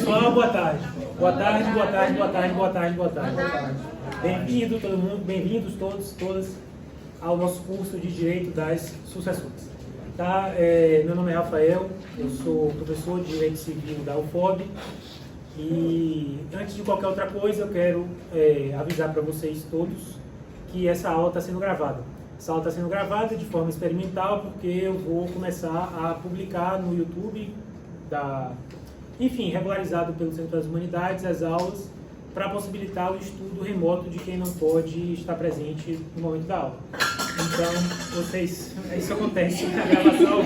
Pessoal, boa tarde. Boa tarde, boa tarde, boa tarde, boa tarde, boa tarde. Bem-vindo todo mundo, bem-vindos todos, todas ao nosso curso de Direito das Sucessões. Tá? Meu nome é Rafael, eu sou professor de Direito Civil da UFOB e antes de qualquer outra coisa eu quero avisar para vocês todos que essa aula está sendo gravada. Essa aula está sendo gravada de forma experimental porque eu vou começar a publicar no YouTube, regularizado pelo Centro das Humanidades, as aulas para possibilitar o estudo remoto de quem não pode estar presente no momento da aula. Então, isso acontece na gravação.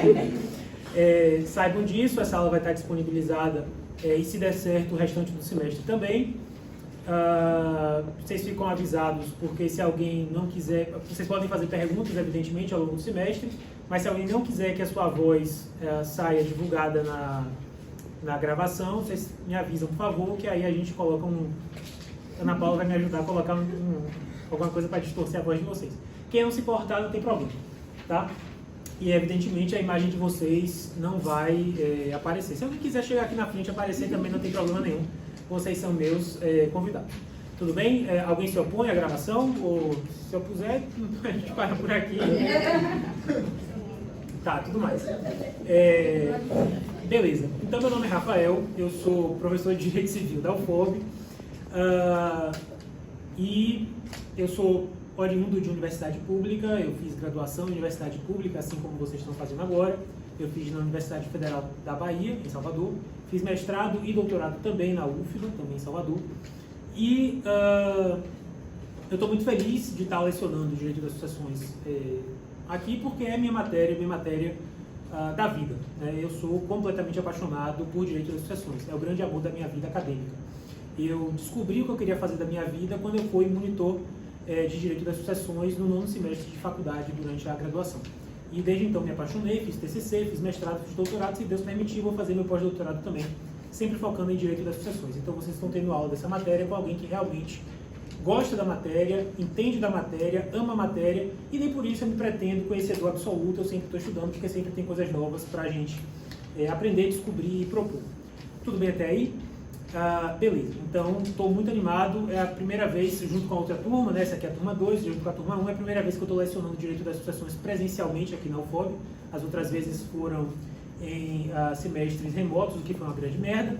Saibam disso, essa aula vai estar disponibilizada e se der certo o restante do semestre também. Vocês ficam avisados porque se alguém não quiser, vocês podem fazer perguntas evidentemente ao longo do semestre, mas se alguém não quiser que a sua voz saia divulgada na gravação, vocês me avisam por favor, que aí a gente coloca Ana Paula vai me ajudar a colocar alguma coisa para distorcer a voz de vocês. Quem não se importar não tem problema, tá? E evidentemente a imagem de vocês não vai aparecer. Se alguém quiser chegar aqui na frente e aparecer também não tem problema nenhum. Vocês são meus convidados. Tudo bem? Alguém se opõe à gravação? Ou se eu puser, a gente para por aqui. Tá, tudo mais. Beleza. Então, meu nome é Rafael, eu sou professor de Direito Civil da UFOB e eu sou oriundo de universidade pública, eu fiz graduação em universidade pública, assim como vocês estão fazendo agora. Eu fiz na Universidade Federal da Bahia, em Salvador. Fiz mestrado e doutorado também na UFBA, também em Salvador. E eu estou muito feliz de estar lecionando Direito das Sucessões aqui, porque é minha matéria da vida. Eu sou completamente apaixonado por Direito das Sucessões. É o grande amor da minha vida acadêmica. Eu descobri o que eu queria fazer da minha vida quando eu fui monitor de Direito das Sucessões no 9º semestre de faculdade durante a graduação. E desde então me apaixonei, fiz TCC, fiz mestrado, fiz doutorado, se Deus permitir, vou fazer meu pós-doutorado também, sempre focando em Direito das Sucessões. Então vocês estão tendo aula dessa matéria com alguém que realmente gosta da matéria, entende da matéria, ama a matéria, e nem por isso eu me pretendo conhecedor absoluto, eu sempre estou estudando, porque sempre tem coisas novas para a gente aprender, descobrir e propor. Tudo bem até aí? Beleza, então estou muito animado, é a primeira vez junto com a outra turma, né? Essa aqui é a turma 2, junto com a turma 1, é a primeira vez que eu estou lecionando Direito das Sucessões presencialmente aqui na UFOB. As outras vezes foram em semestres remotos, o que foi uma grande merda.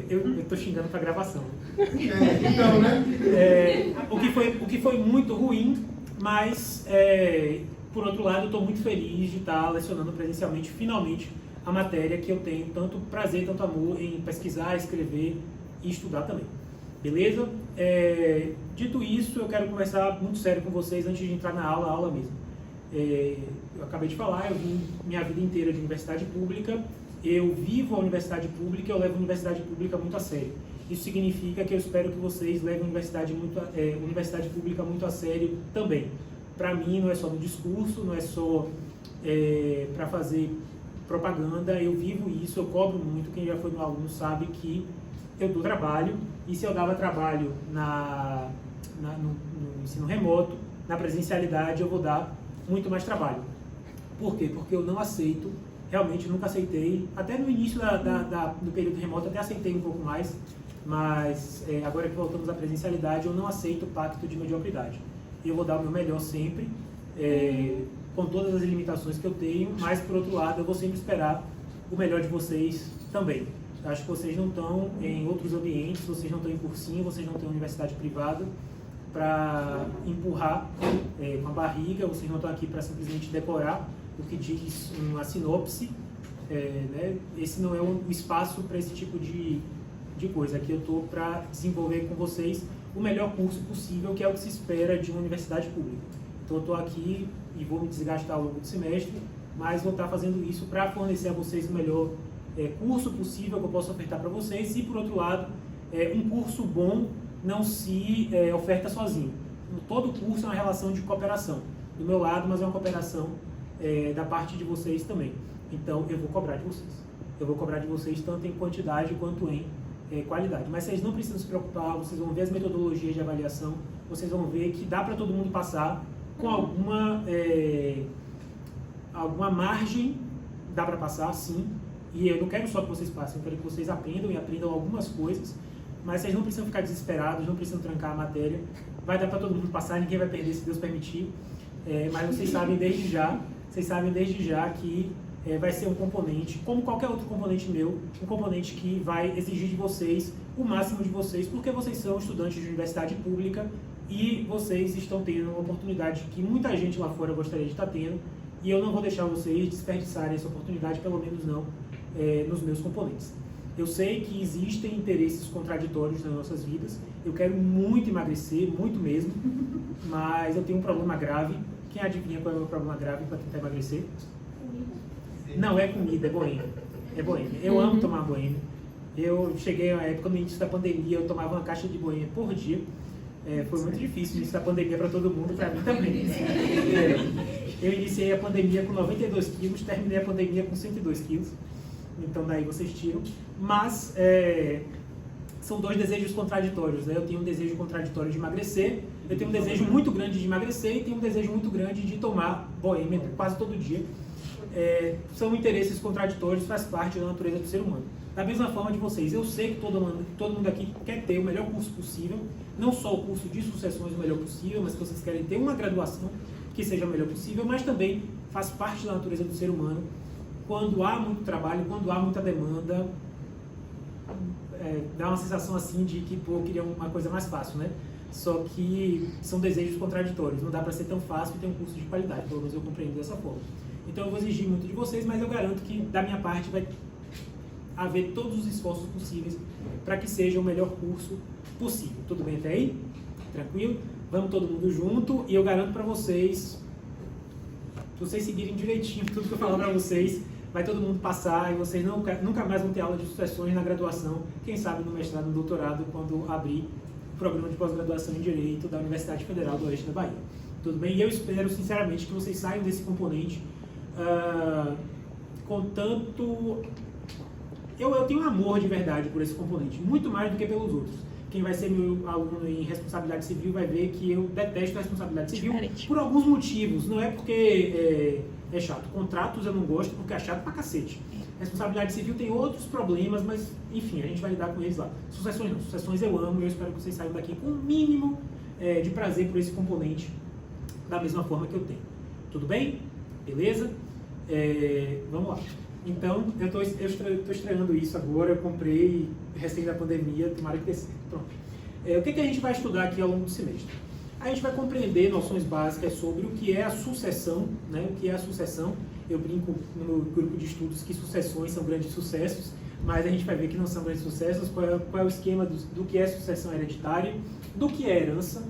Eu estou xingando para a gravação. Então, né? O que foi muito ruim, mas por outro lado eu estou muito feliz de estar lecionando presencialmente, finalmente, a matéria que eu tenho tanto prazer, tanto amor em pesquisar, escrever e estudar também. Beleza? Dito isso, eu quero conversar muito sério com vocês antes de entrar na aula mesmo. Eu acabei de falar, eu vim minha vida inteira de universidade pública, eu vivo a universidade pública, eu levo a universidade pública muito a sério. Isso significa que eu espero que vocês levem a universidade pública muito a sério também. Para mim, não é só no discurso, não é só para fazer propaganda, eu vivo isso, eu cobro muito. Quem já foi meu aluno sabe que eu dou trabalho, e se eu dava trabalho no ensino remoto, na presencialidade eu vou dar muito mais trabalho. Por quê? Porque eu não aceito, realmente nunca aceitei, até no início do período remoto até aceitei um pouco mais, mas agora que voltamos à presencialidade eu não aceito o pacto de mediocridade. Eu vou dar o meu melhor sempre, com todas as limitações que eu tenho, mas por outro lado eu vou sempre esperar o melhor de vocês também. Eu acho que vocês não estão em outros ambientes, vocês não estão em cursinho, vocês não estão em universidade privada para empurrar com a barriga, vocês não estão aqui para simplesmente decorar o que diz uma sinopse, né? Esse não é o espaço para esse tipo de coisa. Aqui eu estou para desenvolver com vocês o melhor curso possível, que é o que se espera de uma universidade pública. Então eu estou aqui e vou me desgastar ao longo do semestre, mas vou estar fazendo isso para fornecer a vocês o melhor curso possível que eu posso ofertar para vocês. E por outro lado, um curso bom não se oferta sozinho. Todo curso é uma relação de cooperação. Do meu lado, mas é uma cooperação da parte de vocês também. Então eu vou cobrar de vocês. Eu vou cobrar de vocês tanto em quantidade quanto em qualidade. Mas vocês não precisam se preocupar, vocês vão ver as metodologias de avaliação, vocês vão ver que dá para todo mundo passar com alguma margem, dá para passar sim, E eu não quero só que vocês passem, eu quero que vocês aprendam e aprendam algumas coisas, mas vocês não precisam ficar desesperados, não precisam trancar a matéria. Vai dar para todo mundo passar, ninguém vai perder se Deus permitir. Mas vocês sabem desde já que vai ser um componente, como qualquer outro componente meu, um componente que vai exigir de vocês o máximo de vocês, porque vocês são estudantes de universidade pública e vocês estão tendo uma oportunidade que muita gente lá fora gostaria de estar tendo, e eu não vou deixar vocês desperdiçarem essa oportunidade, pelo menos não nos meus componentes. Eu sei que existem interesses contraditórios nas nossas vidas. Eu quero muito emagrecer, muito mesmo, mas eu tenho um problema grave. Quem adivinha qual é o meu problema grave para tentar emagrecer? Comida. Não é comida, é boêmia. É boêmia. Eu amo tomar boêmia. Eu cheguei a época, no início da pandemia, eu tomava uma caixa de boêmia por dia. Foi muito difícil no início da pandemia para todo mundo, para mim também. Eu iniciei a pandemia com 92 quilos, terminei a pandemia com 102 quilos. Então daí vocês tiram. Mas são dois desejos contraditórios, né? Eu tenho um desejo contraditório de emagrecer, eu tenho um desejo muito grande de emagrecer e tenho um desejo muito grande de tomar boêmia quase todo dia. São interesses contraditórios, faz parte da natureza do ser humano. Da mesma forma de vocês, eu sei que todo mundo aqui quer ter o melhor curso possível, não só o curso de sucessões o melhor possível, mas que vocês querem ter uma graduação que seja o melhor possível, mas também faz parte da natureza do ser humano. Quando há muito trabalho, quando há muita demanda, dá uma sensação assim de que, pô, eu queria uma coisa mais fácil, né? Só que são desejos contraditórios, não dá para ser tão fácil e ter um curso de qualidade, pelo menos eu compreendo dessa forma. Então eu vou exigir muito de vocês, mas eu garanto que da minha parte vai haver todos os esforços possíveis para que seja o melhor curso possível. Tudo bem até aí? Tranquilo? Vamos todo mundo junto e eu garanto para vocês, se vocês seguirem direitinho tudo que eu falar para vocês, vai todo mundo passar e vocês nunca mais vão ter aula de sucessões na graduação, quem sabe no mestrado, no doutorado, quando abrir o programa de pós-graduação em Direito da Universidade Federal do Oeste da Bahia. Tudo bem? E eu espero sinceramente que vocês saiam desse componente com tanto... Eu tenho amor de verdade por esse componente, muito mais do que pelos outros. Quem vai ser meu aluno em responsabilidade civil vai ver que eu detesto a responsabilidade civil por alguns motivos. Não é porque é chato. Contratos eu não gosto porque é chato pra cacete. Responsabilidade civil tem outros problemas, mas enfim, a gente vai lidar com eles lá. Sucessões não. Sucessões eu amo e eu espero que vocês saiam daqui com o mínimo de prazer por esse componente, da mesma forma que eu tenho. Tudo bem? Beleza? Vamos lá. Então, eu estou estreando isso agora, eu comprei recém da pandemia, tomara que dê certo. Pronto. O que a gente vai estudar aqui ao longo do semestre? A gente vai compreender noções básicas sobre o que é a sucessão, né? O que é a sucessão. Eu brinco no meu grupo de estudos que sucessões são grandes sucessos, mas a gente vai ver que não são grandes sucessos, qual é o esquema do que é sucessão hereditária, do que é herança,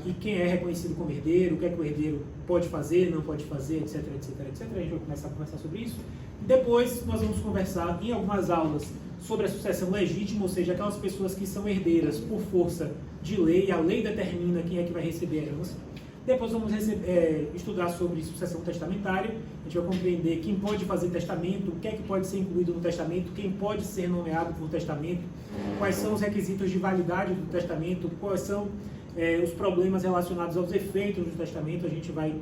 e quem é reconhecido como herdeiro, o que é que o herdeiro pode fazer, não pode fazer, etc, etc, etc. A gente vai começar a conversar sobre isso. Depois nós vamos conversar em algumas aulas sobre a sucessão legítima, ou seja, aquelas pessoas que são herdeiras por força de lei, a lei determina quem é que vai receber a herança. Depois vamos estudar sobre sucessão testamentária, a gente vai compreender quem pode fazer testamento, o que é que pode ser incluído no testamento, quem pode ser nomeado por testamento, quais são os requisitos de validade do testamento, quais são os problemas relacionados aos efeitos do testamento, a gente vai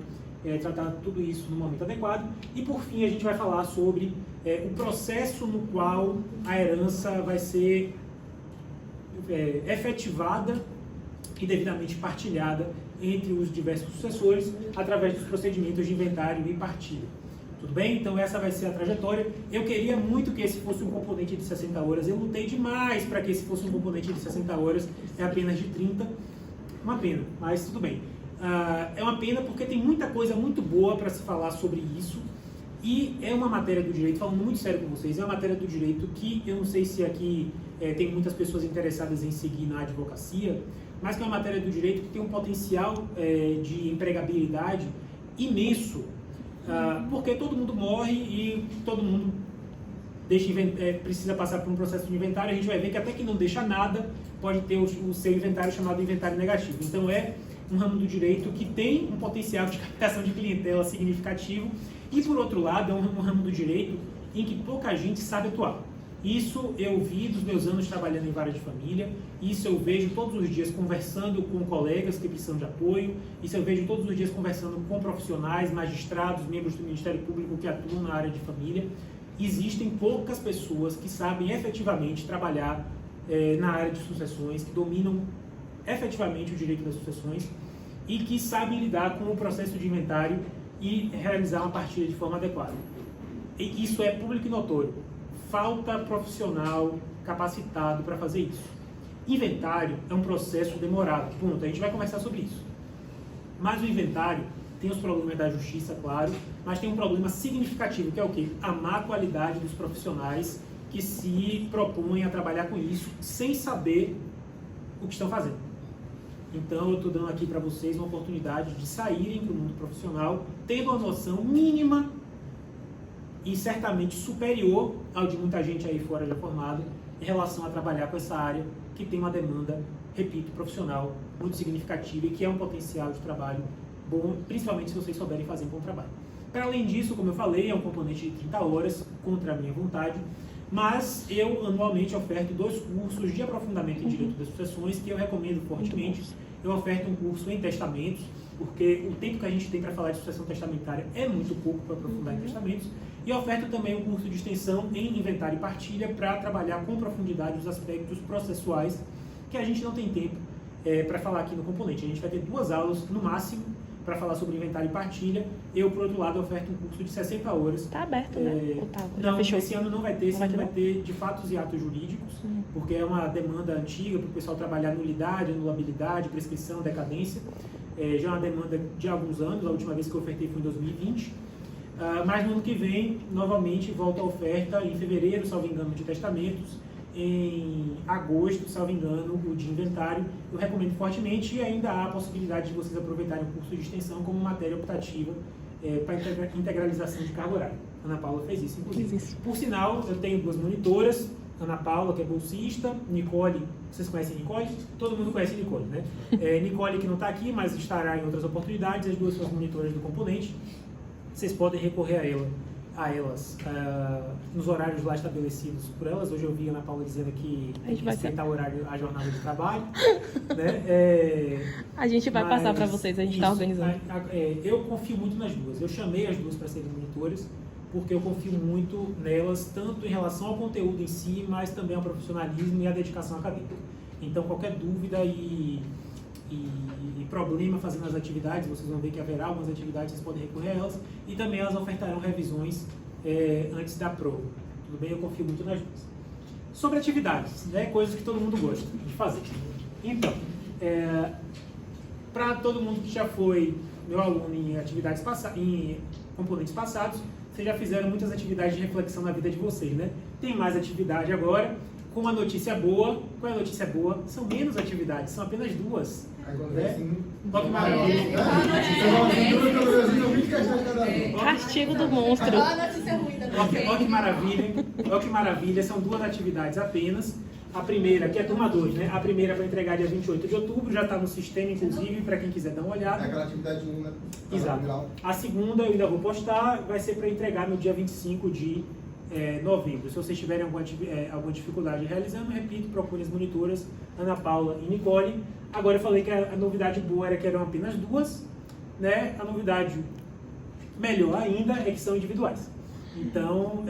tratar tudo isso no momento adequado. E por fim a gente vai falar sobre o processo no qual a herança vai ser efetivada e devidamente partilhada entre os diversos sucessores através dos procedimentos de inventário e partilha. Tudo bem? Então essa vai ser a trajetória. Eu queria muito que esse fosse um componente de 60 horas, eu lutei demais para que esse fosse um componente de 60 horas, é apenas de 30. Uma pena, mas tudo bem. É uma pena porque tem muita coisa muito boa para se falar sobre isso e é uma matéria do direito, falando muito sério com vocês, é uma matéria do direito que eu não sei se aqui tem muitas pessoas interessadas em seguir na advocacia, mas que é uma matéria do direito que tem um potencial de empregabilidade imenso, porque todo mundo morre e todo mundo precisa passar por um processo de inventário. A gente vai ver que até que não deixa nada, pode ter o seu inventário chamado inventário negativo. Então é um ramo do direito que tem um potencial de captação de clientela significativo e, por outro lado, é um ramo do direito em que pouca gente sabe atuar. Isso eu vi dos meus anos trabalhando em vara de família, isso eu vejo todos os dias conversando com colegas que precisam de apoio, isso eu vejo todos os dias conversando com profissionais, magistrados, membros do Ministério Público que atuam na área de família. existem poucas pessoas que sabem efetivamente trabalhar na área de sucessões, que dominam efetivamente o direito das sucessões e que sabem lidar com o processo de inventário e realizar uma partilha de forma adequada. E isso é público e notório. Falta profissional capacitado para fazer isso. Inventário é um processo demorado, ponto. A gente vai conversar sobre isso. Mas o inventário tem os problemas da justiça, claro, mas tem um problema significativo, que é o quê? A má qualidade dos profissionais que se propõem a trabalhar com isso sem saber o que estão fazendo. Então, eu estou dando aqui para vocês uma oportunidade de saírem do mundo profissional, tendo uma noção mínima e certamente superior ao de muita gente aí fora já formada em relação a trabalhar com essa área que tem uma demanda, repito, profissional muito significativa e que é um potencial de trabalho bom, principalmente se vocês souberem fazer um bom trabalho. Para além disso, como eu falei, é um componente de 30 horas, contra a minha vontade, mas eu anualmente oferto 2 cursos de aprofundamento em direito das sucessões que eu recomendo fortemente. Eu oferto um curso em testamentos, porque o tempo que a gente tem para falar de sucessão testamentária é muito pouco para aprofundar em testamentos, e oferto também um curso de extensão em inventário e partilha para trabalhar com profundidade os aspectos processuais que a gente não tem tempo para falar aqui no componente. A gente vai ter 2 aulas no máximo para falar sobre inventário e partilha. Eu, por outro lado, oferto um curso de 60 horas. Está aberto, né? Não, esse ano não vai ter, esse ano vai ter de fatos e atos jurídicos, porque é uma demanda antiga para o pessoal trabalhar nulidade, anulabilidade, prescrição, decadência. Já é uma demanda de alguns anos, a última vez que eu ofertei foi em 2020. Mas no ano que vem, novamente, volta a oferta em fevereiro, salvo engano, de testamentos, em agosto, salvo engano, o de inventário. Eu recomendo fortemente e ainda há a possibilidade de vocês aproveitarem o curso de extensão como matéria optativa para integralização de carga horária. Ana Paula fez isso, inclusive. Por sinal, eu tenho 2 monitoras, Ana Paula, que é bolsista, Nicole, vocês conhecem Nicole? Todo mundo conhece Nicole, né? Nicole, que não está aqui, mas estará em outras oportunidades, as 2 são as monitoras do componente. Vocês podem recorrer a elas nos horários lá estabelecidos por elas. Hoje eu vi a Ana Paula dizendo que tem que respeitar o horário, a jornada de trabalho. Né? A gente vai passar para vocês, a gente está organizando. Eu confio muito nas 2. Eu chamei as 2 para serem monitoras, porque eu confio muito nelas, tanto em relação ao conteúdo em si, mas também ao profissionalismo e à dedicação acadêmica. Então, qualquer dúvida e problema fazendo as atividades, vocês vão ver que haverá algumas atividades, vocês podem recorrer a elas, e também elas ofertarão revisões antes da prova. Tudo bem? Eu confio muito nas 2. Sobre atividades, né? Coisas que todo mundo gosta de fazer. Então, para todo mundo que já foi meu aluno em atividades em componentes passados, vocês já fizeram muitas atividades de reflexão na vida de vocês, né? Tem mais atividade agora, com uma notícia boa. Qual é a notícia boa? São menos atividades, são apenas 2. Olha que maravilha. Castigo do monstro. Olha que maravilha. Olha que maravilha. São 2 atividades apenas. A primeira, que é turma 2, né? A primeira para entregar dia 28 de outubro, já está no sistema, inclusive, para quem quiser dar uma olhada. É aquela atividade 1, né? Exato. A segunda eu ainda vou postar, vai ser para entregar no dia 25 de novembro. Se vocês tiverem alguma dificuldade realizando, repito, procure as monitoras Ana Paula e Nicole. Agora eu falei que a novidade boa era que eram apenas 2, né? A novidade melhor ainda é que são individuais. Então,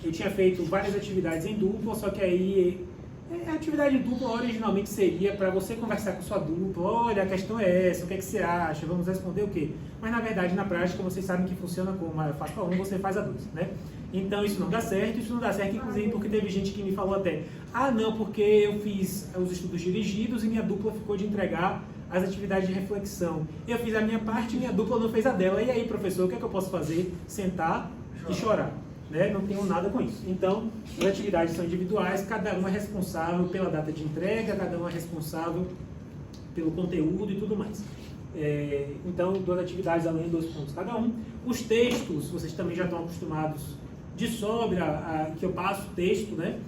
eu tinha feito várias atividades em dupla, só que aí a atividade dupla originalmente seria para você conversar com sua dupla. Olha, a questão é essa, o que é que você acha? Vamos responder o quê? Mas na verdade, na prática, vocês sabem que funciona como eu faço para 1, você faz a 2, né? Então isso não dá certo, inclusive porque teve gente que me falou até, não, porque eu fiz os estudos dirigidos e minha dupla ficou de entregar as atividades de reflexão. Eu fiz a minha parte e minha dupla não fez a dela. E aí, professor, o que é que eu posso fazer? Sentar e chorar. Né? Não tenho nada com isso. Então, as atividades são individuais, cada um é responsável pela data de entrega, cada um é responsável pelo conteúdo e tudo mais. Então, 2 atividades além de 2 pontos cada um. Os textos, vocês também já estão acostumados de sobra, que eu passo texto, né?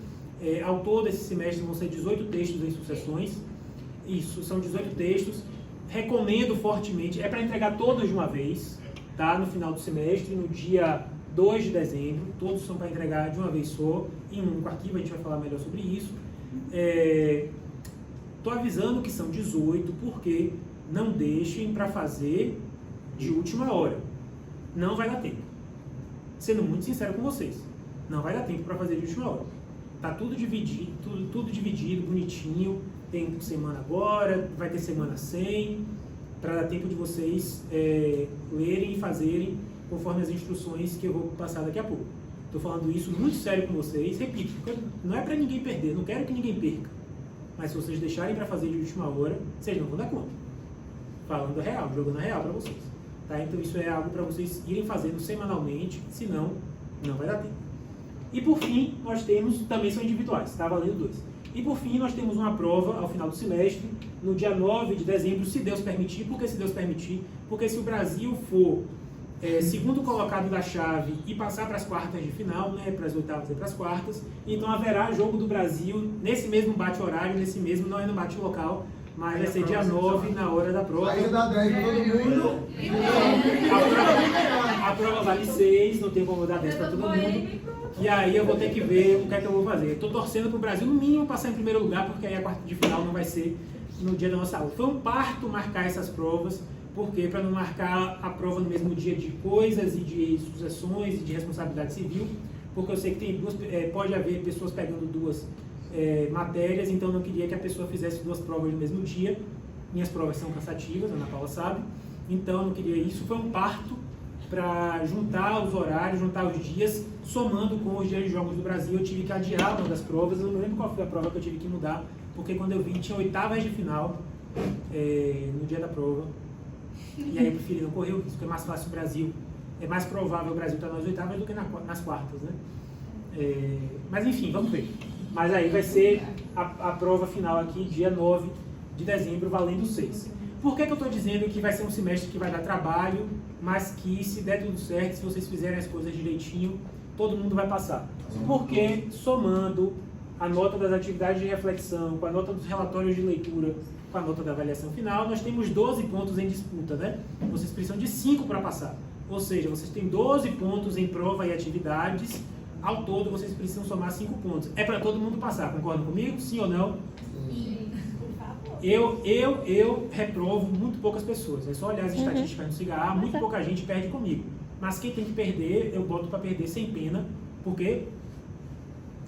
Ao todo, esse semestre vão ser 18 textos em sucessões. Isso, são 18 textos. Recomendo fortemente, é para entregar todos de uma vez, tá? No final do semestre, no dia 2 de dezembro, todos são para entregar de uma vez só, em um único arquivo, a gente vai falar melhor sobre isso. Estou avisando que são 18, porque não deixem para fazer de última hora. Não vai dar tempo. Sendo muito sincero com vocês. Não vai dar tempo para fazer de última hora. Tá tudo dividido, tudo dividido, bonitinho. Tem semana agora, vai ter semana sem, para dar tempo de vocês lerem e fazerem conforme as instruções que eu vou passar daqui a pouco. Estou falando isso muito sério com vocês. Repito, não é para ninguém perder, não quero que ninguém perca. Mas se vocês deixarem para fazer de última hora, vocês não vão dar conta. Falando real, jogando a real para vocês. Tá? Então isso é algo para vocês irem fazendo semanalmente, senão não vai dar tempo. E por fim, nós temos, também são individuais, está valendo 2. E por fim, nós temos uma prova ao final do semestre, no dia 9 de dezembro, se Deus permitir. Por que se Deus permitir? Porque se o Brasil for segundo colocado da chave e passar para as quartas de final, né, para as oitavas e para as quartas, então haverá jogo do Brasil nesse mesmo bate-horário, nesse mesmo, não é no bate-local, mas vai ser dia 9 na hora da prova. Aí dá 10 para todo mundo. A prova vale 6, não tem como dar 10 para todo mundo. E aí eu vou ter que ver o que é que eu vou fazer. Estou torcendo para o Brasil, no mínimo, passar em primeiro lugar, porque aí a quarta de final não vai ser no dia da nossa aula. Foi um parto marcar essas provas, porque para não marcar a prova no mesmo dia de coisas e de sucessões e de responsabilidade civil, porque eu sei que tem pode haver pessoas pegando duas matérias, então eu não queria que a pessoa fizesse 2 provas no mesmo dia. Minhas provas são cansativas, a Ana Paula sabe, então eu não queria isso. Foi um parto para juntar os horários, juntar os dias, somando com os dias de jogos do Brasil. Eu tive que adiar uma das provas, eu não lembro qual foi a prova que eu tive que mudar, porque quando eu vi tinha oitavas de final no dia da prova, e aí eu preferi não correr o risco. É mais fácil o Brasil, é mais provável o Brasil estar nas oitavas do que nas quartas, né? Mas enfim, vamos ver. Mas aí vai ser a prova final aqui, dia 9 de dezembro, valendo 6. Por que eu estou dizendo que vai ser um semestre que vai dar trabalho, mas que se der tudo certo, se vocês fizerem as coisas direitinho, todo mundo vai passar? Porque somando a nota das atividades de reflexão, com a nota dos relatórios de leitura, com a nota da avaliação final, nós temos 12 pontos em disputa, né? Vocês precisam de 5 para passar. Ou seja, vocês têm 12 pontos em prova e atividades. Ao todo, vocês precisam somar 5 pontos. É para todo mundo passar, concordam comigo? Sim ou não? Sim. Por favor. Eu reprovo muito poucas pessoas. É só olhar as estatísticas no cigarro, muito pouca gente perde comigo. Mas quem tem que perder, eu boto para perder sem pena, porque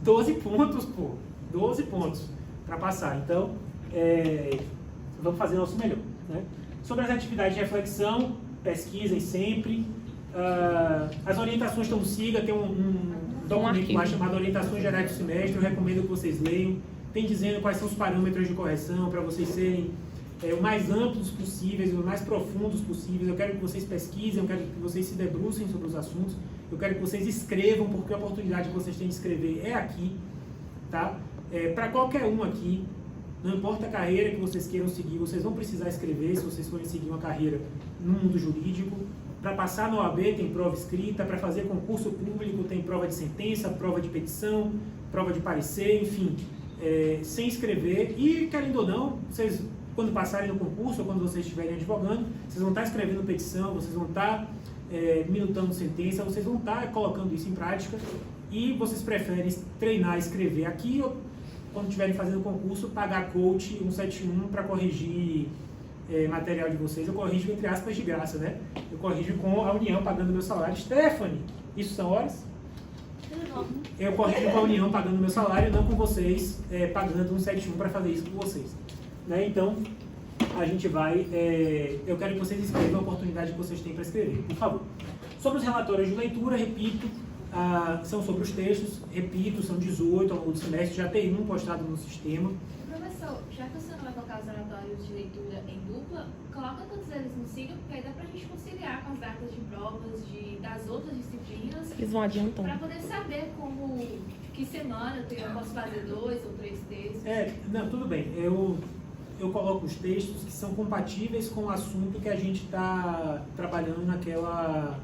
12 pontos, pô. 12 pontos para passar. Então, vamos fazer o nosso melhor, né? Sobre as atividades de reflexão, pesquisem sempre. As orientações estão no SIGA, tem um documento lá chamado Orientações Gerais do Semestre, eu recomendo que vocês leiam. Tem dizendo quais são os parâmetros de correção para vocês serem o mais amplos possíveis, o mais profundos possíveis. Eu quero que vocês pesquisem, eu quero que vocês se debrucem sobre os assuntos, eu quero que vocês escrevam, porque a oportunidade que vocês têm de escrever é aqui, tá? Para qualquer um aqui, não importa a carreira que vocês queiram seguir, vocês vão precisar escrever se vocês forem seguir uma carreira no mundo jurídico. Para passar no OAB tem prova escrita, para fazer concurso público tem prova de sentença, prova de petição, prova de parecer, enfim, sem escrever. E, querendo ou não, vocês, quando passarem no concurso ou quando vocês estiverem advogando, vocês vão estar escrevendo petição, vocês vão estar minutando sentença, vocês vão estar colocando isso em prática. E vocês preferem treinar, escrever aqui, ou quando estiverem fazendo concurso, pagar coach 171 para corrigir material de vocês. Eu corrijo entre aspas de graça, né? Eu corrijo com a União pagando meu salário. Stephanie, isso são horas? Eu corrijo com a União pagando meu salário, não com vocês pagando 171 para fazer isso com vocês, né? Então, a gente vai... eu quero que vocês escrevam a oportunidade que vocês têm para escrever, por favor. Sobre os relatórios de leitura, repito, são sobre os textos, repito, são 18 ao longo do semestre, já tem um postado no sistema. Professor, já que você não vai colocar os relatórios de leitura em dupla, coloca todos eles no SIGA, porque aí dá pra gente conciliar com as datas de provas das outras disciplinas. Eles vão adiantando. Para poder saber que semana eu posso fazer 2 ou 3 textos. Não, tudo bem. Eu coloco os textos que são compatíveis com o assunto que a gente está trabalhando naquela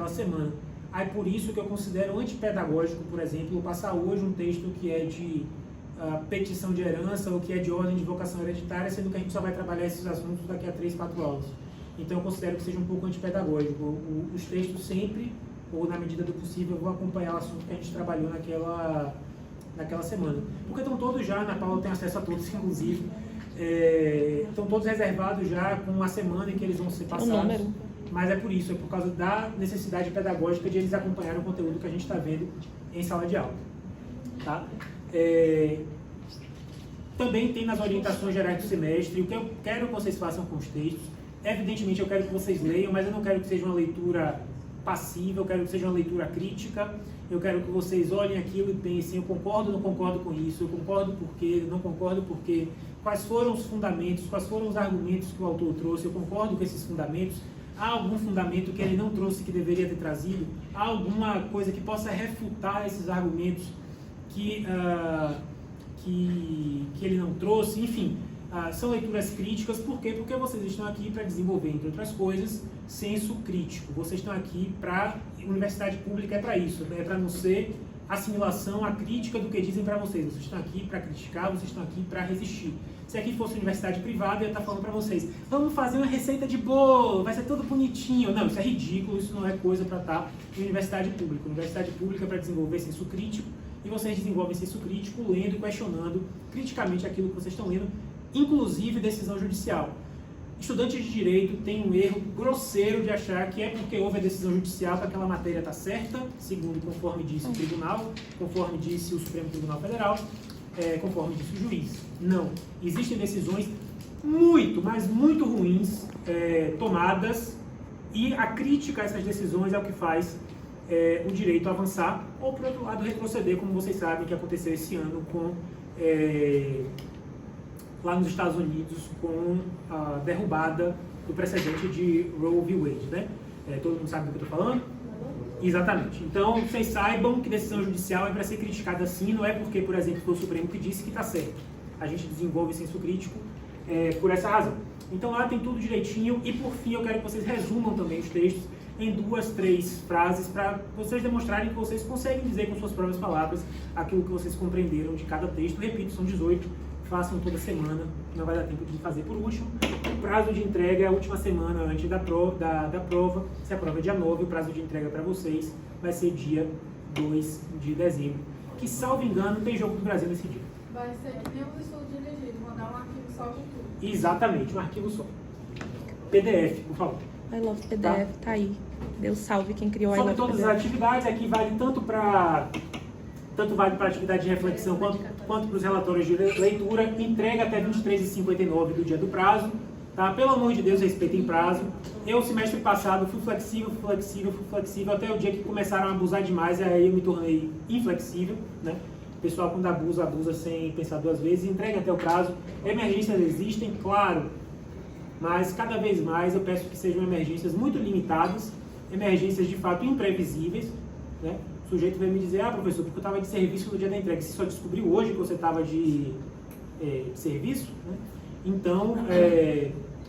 semana. Aí por isso que eu considero antipedagógico, por exemplo, passar hoje um texto que é de petição de herança ou que é de ordem de vocação hereditária, sendo que a gente só vai trabalhar esses assuntos daqui a 3, 4 aulas. Então eu considero que seja um pouco antipedagógico. Os textos sempre, ou na medida do possível, vão acompanhar o assunto que a gente trabalhou naquela semana. Porque estão todos já, a Ana Paula tem acesso a todos, inclusive, estão todos reservados já com a semana em que eles vão ser passados. O número. mas é por isso, é por causa da necessidade pedagógica de eles acompanharem o conteúdo que a gente está vendo em sala de aula. Tá? Também tem nas orientações gerais do semestre o que eu quero que vocês façam com os textos. Evidentemente eu quero que vocês leiam, mas eu não quero que seja uma leitura passiva, eu quero que seja uma leitura crítica, eu quero que vocês olhem aquilo e pensem, eu concordo ou não concordo com isso, eu concordo porque, não concordo porque, quais foram os fundamentos, quais foram os argumentos que o autor trouxe, eu concordo com esses fundamentos, há algum fundamento que ele não trouxe que deveria ter trazido, há alguma coisa que possa refutar esses argumentos que ele não trouxe, enfim. São leituras críticas, por quê? Porque vocês estão aqui para desenvolver, entre outras coisas, senso crítico. Vocês estão aqui para... Universidade pública é para isso, é para não ser assimilação, a crítica do que dizem para vocês. Vocês estão aqui para criticar, vocês estão aqui para resistir. Se aqui fosse universidade privada, eu ia estar falando para vocês, vamos fazer uma receita de bolo, vai ser tudo bonitinho. Não, isso é ridículo, isso não é coisa para estar em universidade pública. Universidade pública é para desenvolver senso crítico, e vocês desenvolvem senso crítico lendo e questionando criticamente aquilo que vocês estão lendo, inclusive decisão judicial. Estudantes de direito têm um erro grosseiro de achar que é porque houve a decisão judicial que aquela matéria está certa, segundo conforme disse o tribunal, conforme disse o Supremo Tribunal Federal, conforme disse o juiz. Não. Existem decisões muito, mas muito ruins tomadas, e a crítica a essas decisões é o que faz o direito avançar, ou, por outro lado, retroceder, como vocês sabem que aconteceu esse ano com... lá nos Estados Unidos, com a derrubada do precedente de Roe v. Wade, né? Todo mundo sabe do que eu estou falando? Exatamente. Então, vocês saibam que decisão judicial é para ser criticada assim, não é porque, por exemplo, foi o Supremo que disse que está certo. A gente desenvolve senso crítico por essa razão. Então, lá tem tudo direitinho, e por fim, eu quero que vocês resumam também os textos em 2, 3 frases, para vocês demonstrarem que vocês conseguem dizer com suas próprias palavras aquilo que vocês compreenderam de cada texto. Repito, são 18. Façam toda semana, não vai dar tempo de fazer por último. O prazo de entrega é a última semana antes da prova. Se a prova é dia 9, o prazo de entrega para vocês vai ser dia 2 de dezembro. Que, salvo engano, tem jogo do Brasil nesse dia. Vai ser que nem o estudo de legenda, mandar um arquivo só de tudo. Exatamente, um arquivo só. PDF, por favor. I love PDF, tá aí. Deus salve quem criou a Sobre todas as atividades, aqui vale tanto vale para a atividade de reflexão quanto para os relatórios de leitura. Entrega até 23h59 do dia do prazo. Tá? Pelo amor de Deus, respeitem prazo. Eu, semestre passado, fui flexível, até o dia que começaram a abusar demais, e aí eu me tornei inflexível. Né? O pessoal, quando abusa sem pensar duas vezes. Entrega até o prazo. Emergências existem, claro, mas cada vez mais eu peço que sejam emergências muito limitadas, emergências de fato imprevisíveis. Né? O sujeito veio me dizer, professor, porque eu estava de serviço no dia da entrega. Você só descobriu hoje que você estava de serviço? Né? Então,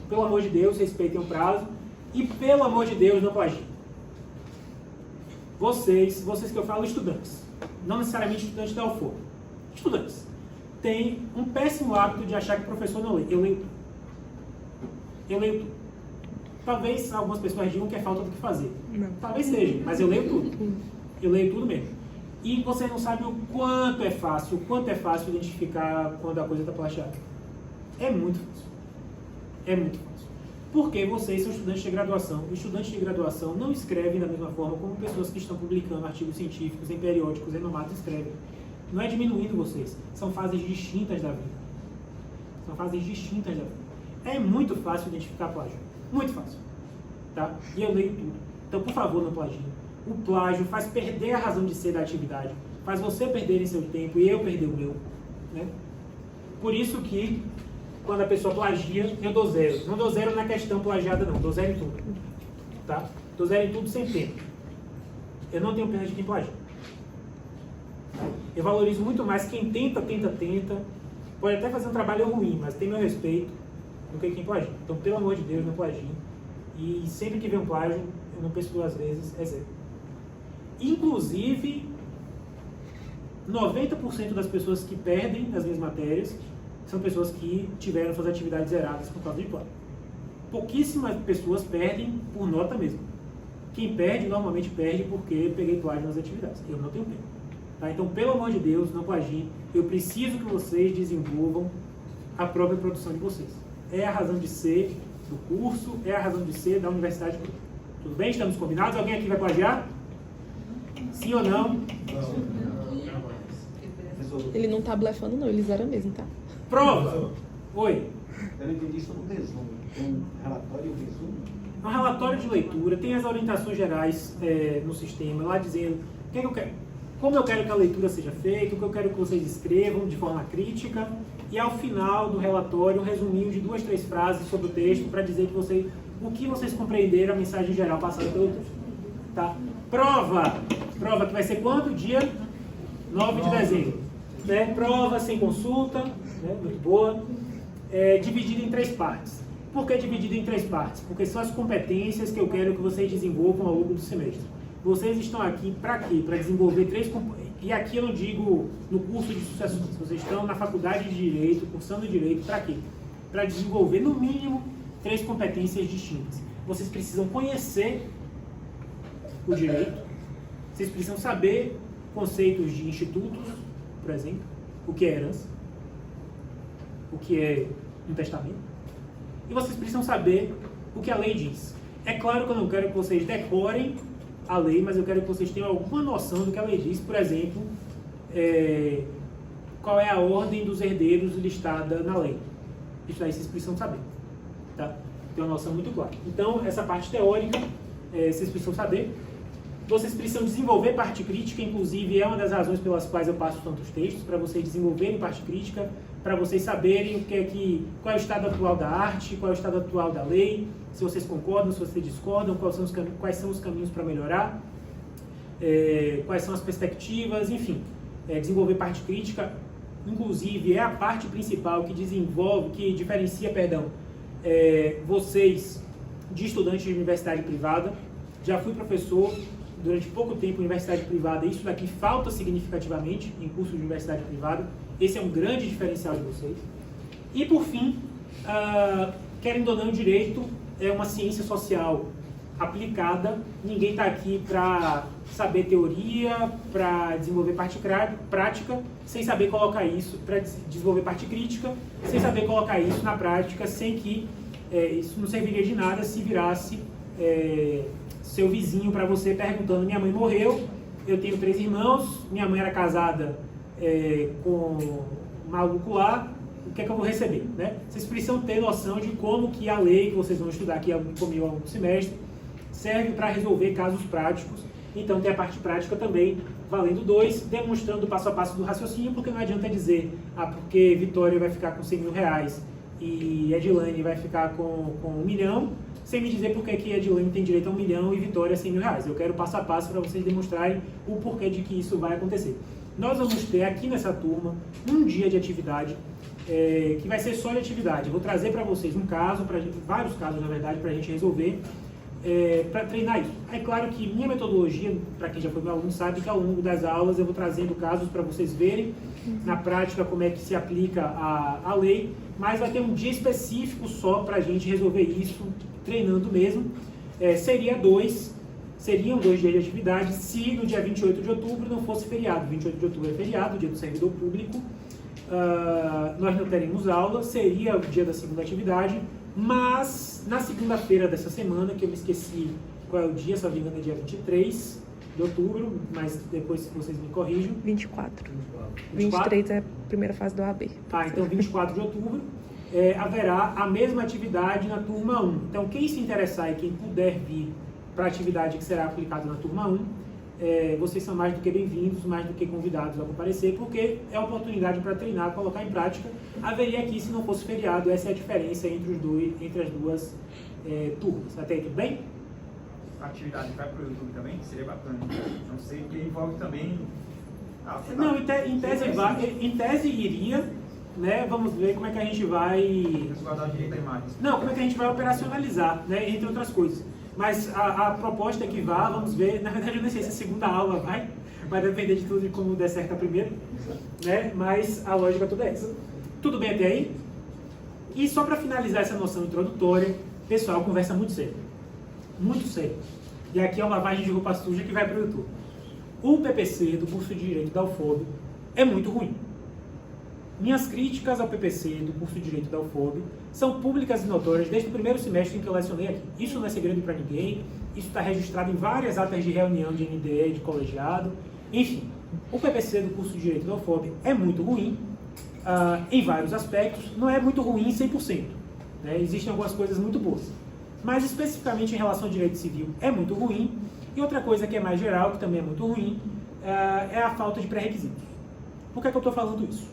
pelo amor de Deus, respeitem o prazo. E, pelo amor de Deus, não plagiem. Vocês que eu falo, estudantes. Não necessariamente estudantes da UFOP. Estudantes. Têm um péssimo hábito de achar que o professor não lê. Eu leio tudo. Talvez algumas pessoas digam que é falta do que fazer. Não. Talvez seja, mas eu leio tudo. Eu leio tudo mesmo. E você não sabe o quanto é fácil identificar quando a coisa está plagiada. É muito fácil. É muito fácil. Porque vocês são estudantes de graduação. Estudantes de graduação não escrevem da mesma forma como pessoas que estão publicando artigos científicos em periódicos renomados escrevem. Não é diminuindo vocês. São fases distintas da vida. É muito fácil identificar plágio. Muito fácil. Tá? E eu leio tudo. Então, por favor, não plagiem. O plágio faz perder a razão de ser da atividade, faz você perder seu tempo e eu perder o meu. Né? Por isso que, quando a pessoa plagia, eu dou 0. Não dou 0 na questão plagiada, não. Dou 0 em tudo. Tá? Dou 0 em tudo sem pena. Eu não tenho pena de quem plagia. Eu valorizo muito mais quem tenta. Pode até fazer um trabalho ruim, mas tem meu respeito, do que quem plagia. Então, pelo amor de Deus, não plagiem. E sempre que vem um plágio, eu não penso 2 vezes, é 0. Inclusive, 90% das pessoas que perdem as minhas matérias são pessoas que tiveram suas atividades zeradas por causa de plágio. Pouquíssimas pessoas perdem por nota mesmo. Quem perde, normalmente perde porque peguei plágio nas atividades. Eu não tenho pena. Tá? Então, pelo amor de Deus, não plagiem. Eu preciso que vocês desenvolvam a própria produção de vocês. É a razão de ser do curso, é a razão de ser da universidade. Tudo bem? Estamos combinados? Alguém aqui vai plagiar? Sim ou não? Ele não tá blefando, não. Ele zera mesmo, tá? Prova! Oi. Eu não entendi sobre o resumo. Tem um relatório e um resumo? É um relatório de leitura, tem as orientações gerais no sistema, lá dizendo o que eu quero, como eu quero que a leitura seja feita, o que eu quero que vocês escrevam de forma crítica, e ao final do relatório um resuminho de 2, 3 frases sobre o texto para dizer que o que vocês compreenderam a mensagem geral passada pelo texto. Tá? Prova que vai ser quando? Dia 9 de dezembro. Né? Prova sem consulta, né? Muito boa, dividida em 3 partes. Por que dividido em 3 partes? Porque são as competências que eu quero que vocês desenvolvam ao longo do semestre. Vocês estão aqui para quê? Para desenvolver 3 competências. E aqui eu não digo no curso de sucessões. Vocês estão na faculdade de Direito, cursando Direito, para quê? Para desenvolver, no mínimo, 3 competências distintas. Vocês precisam conhecer o direito. Vocês precisam saber conceitos de institutos, por exemplo. O que é herança. O que é um testamento. E vocês precisam saber o que a lei diz. É claro que eu não quero que vocês decorem a lei, mas eu quero que vocês tenham alguma noção do que a lei diz. Por exemplo, qual é a ordem dos herdeiros listada na lei. Isso aí vocês precisam saber. Tá? Tem uma noção muito clara. Então, essa parte teórica, vocês precisam saber. Vocês precisam desenvolver parte crítica, inclusive é uma das razões pelas quais eu passo tantos textos, para vocês desenvolverem parte crítica, para vocês saberem qual é o estado atual da arte, qual é o estado atual da lei, se vocês concordam, se vocês discordam, quais são os caminhos para melhorar, quais são as perspectivas, enfim. Desenvolver parte crítica, inclusive, é a parte principal que diferencia, vocês de estudantes de universidade privada. Já fui professor durante pouco tempo em universidade privada, e isso daqui falta significativamente em curso de universidade privada. Esse é um grande diferencial de vocês. E, por fim, querendo ou não, o direito é uma ciência social aplicada. Ninguém está aqui para saber teoria, para desenvolver parte prática, sem saber colocar isso, para desenvolver parte crítica, sem saber colocar isso na prática, sem que isso não serviria de nada se virasse seu vizinho para você perguntando: minha mãe morreu, eu tenho 3 irmãos, minha mãe era casada com um maluco lá, o que é que eu vou receber? Né? Vocês precisam ter noção de como que a lei que vocês vão estudar aqui comigo ao longo do semestre serve para resolver casos práticos. Então tem a parte prática também, valendo 2, demonstrando o passo a passo do raciocínio, porque não adianta dizer, porque Vitória vai ficar com 100 mil reais e Edilane vai ficar com 1 milhão, sem me dizer por que Edilane tem direito a 1 milhão e Vitória a 100 mil reais. Eu quero passo a passo para vocês demonstrarem o porquê de que isso vai acontecer. Nós vamos ter aqui nessa turma um dia de atividade, que vai ser só de atividade. Eu vou trazer para vocês um caso, vários casos na verdade, para a gente resolver, para treinar isso. É claro que minha metodologia, para quem já foi meu aluno sabe que ao longo das aulas eu vou trazendo casos para vocês verem na prática como é que se aplica a lei, mas vai ter um dia específico só para a gente resolver isso, treinando mesmo. Seriam 2 dias de atividade se no dia 28 de outubro não fosse feriado. 28 de outubro é feriado, dia do servidor público. Nós não teremos aula, seria o dia da segunda atividade, mas na segunda-feira dessa semana, que eu me esqueci qual é o dia, se não me engano é dia 23 de outubro, mas depois vocês me corrijam. 24. 23 é a primeira fase do AB. Então 24 de outubro haverá a mesma atividade na turma 1. Então quem se interessar e quem puder vir para a atividade que será aplicada na turma 1, vocês são mais do que bem-vindos, mais do que convidados a comparecer, porque é uma oportunidade para treinar, colocar em prática. Haveria aqui se não fosse feriado. Essa é a diferença entre as duas turmas. Até aí tudo bem? A atividade vai para o YouTube também? Seria bacana. Não sei, porque envolve também... Não, em tese iria, né? Vamos ver como é que a gente vai... Guardar direito à imagem. Não, como é que a gente vai operacionalizar, né? Entre outras coisas. Mas a proposta é que vá, vamos ver. Na verdade, eu não sei se a segunda aula vai depender de tudo, de como der certo a primeira, né? Mas a lógica toda é essa. Tudo bem até aí? E só para finalizar essa noção introdutória, pessoal, conversa muito sério. Muito sério. E aqui é uma lavagem de roupa suja que vai para o YouTube. O PPC do curso de Direito da UFOB é muito ruim. Minhas críticas ao PPC do curso de Direito da UFOB são públicas e notórias desde o primeiro semestre em que eu lecionei aqui. Isso não é segredo para ninguém, isso está registrado em várias atas de reunião de NDE, de colegiado. Enfim, o PPC do curso de Direito da UFOP é muito ruim, em vários aspectos. Não é muito ruim 100%. Né? Existem algumas coisas muito boas. Mas especificamente em relação ao direito civil é muito ruim. E outra coisa que é mais geral, que também é muito ruim, é a falta de pré-requisitos. Por que é que eu estou falando isso?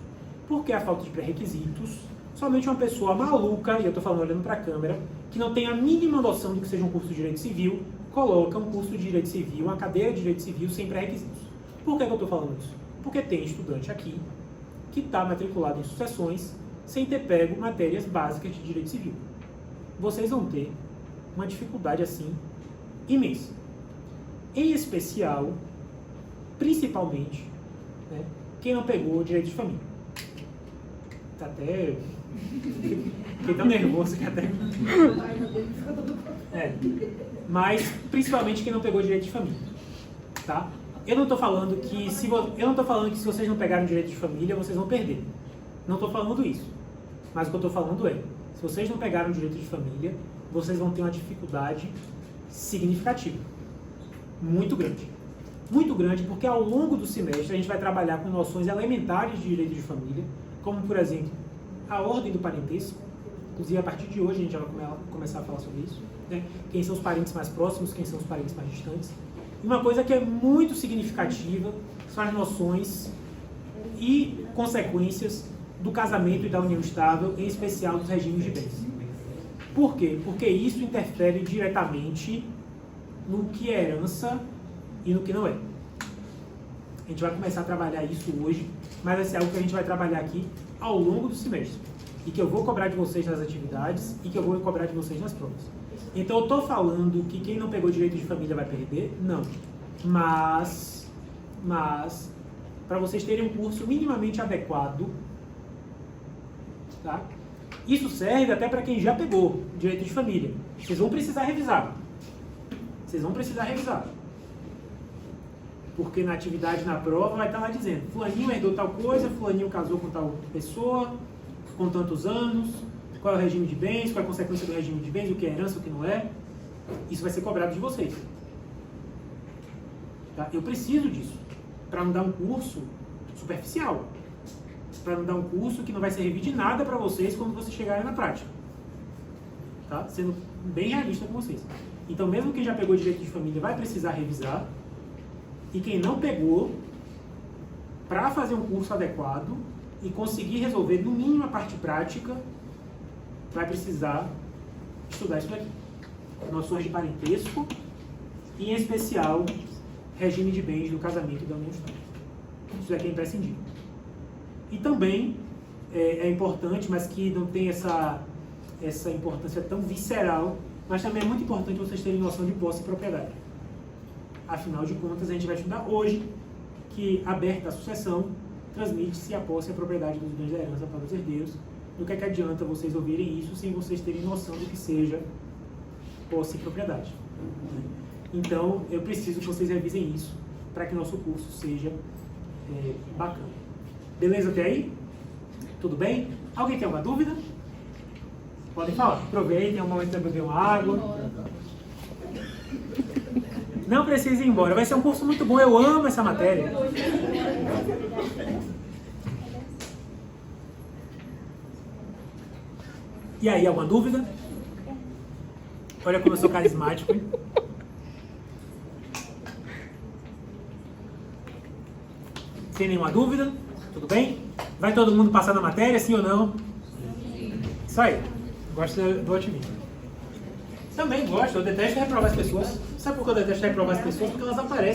Porque a falta de pré-requisitos, somente uma pessoa maluca, e eu estou falando olhando para a câmera, que não tem a mínima noção do que seja um curso de Direito Civil, coloca um curso de Direito Civil, uma cadeira de Direito Civil sem pré-requisitos. Por que é que eu estou falando isso? Porque tem estudante aqui que está matriculado em sucessões sem ter pego matérias básicas de Direito Civil. Vocês vão ter uma dificuldade assim imensa. Em especial, principalmente, né, quem não pegou Direito de Família. Tá até... Fiquei tão nervoso que até... Mas, principalmente, quem não pegou Direito de Família. Tá? Eu não estou falando que se vocês não pegarem Direito de Família, vocês vão perder. Não estou falando isso. Mas o que eu estou falando é, se vocês não pegaram Direito de Família, vocês vão ter uma dificuldade significativa. Muito grande. Muito grande, porque ao longo do semestre a gente vai trabalhar com noções elementares de direito de família, como, por exemplo, a ordem do parentesco. Inclusive, a partir de hoje a gente já vai começar a falar sobre isso. Né? Quem são os parentes mais próximos, quem são os parentes mais distantes. E uma coisa que é muito significativa são as noções e consequências do casamento e da união estável, em especial dos regimes de bens. Por quê? Porque isso interfere diretamente no que é herança e no que não é. A gente vai começar a trabalhar isso hoje, mas vai ser algo que a gente vai trabalhar aqui ao longo do semestre. E que eu vou cobrar de vocês nas atividades e que eu vou cobrar de vocês nas provas. Então eu estou falando que quem não pegou direito de família vai perder? Não. Mas para vocês terem um curso minimamente adequado, tá? Isso serve até para quem já pegou direito de família. Vocês vão precisar revisar. Porque na atividade, na prova, vai estar lá dizendo fulaninho herdou tal coisa, fulaninho casou com tal pessoa, com tantos anos, qual é o regime de bens, qual é a consequência do regime de bens, o que é herança, o que não é. Isso vai ser cobrado de vocês. Tá? Eu preciso disso para não dar um curso superficial. Para não dar um curso que não vai servir de nada para vocês quando vocês chegarem na prática. Tá? Sendo bem realista com vocês. Então, mesmo quem já pegou direito de família vai precisar revisar. E quem não pegou, para fazer um curso adequado e conseguir resolver no mínimo a parte prática, vai precisar estudar isso daqui. Noções de parentesco e, em especial, regime de bens do casamento e da união estável. Isso daqui é imprescindível. E também é importante, mas que não tem essa importância tão visceral, mas também é muito importante vocês terem noção de posse e propriedade. Afinal de contas, a gente vai estudar hoje que, aberta a sucessão, transmite-se a posse e a propriedade dos bens da herança para os herdeiros. Do que é que adianta vocês ouvirem isso sem vocês terem noção do que seja posse e propriedade. Então, eu preciso que vocês revisem isso para que nosso curso seja bacana. Beleza até aí? Tudo bem? Alguém tem alguma dúvida? Podem falar. Aproveitem, é um momento para beber uma água. Não precisa ir embora. Vai ser um curso muito bom. Eu amo essa matéria. E aí, alguma dúvida? Olha como eu sou carismático, hein? Sem nenhuma dúvida? Tudo bem? Vai todo mundo passar na matéria, sim ou não? Isso aí. Gosto do otimismo. Também gosto. Eu detesto reprovar as pessoas. Sabe por que eu detesto reprovar as pessoas? Porque elas aparecem.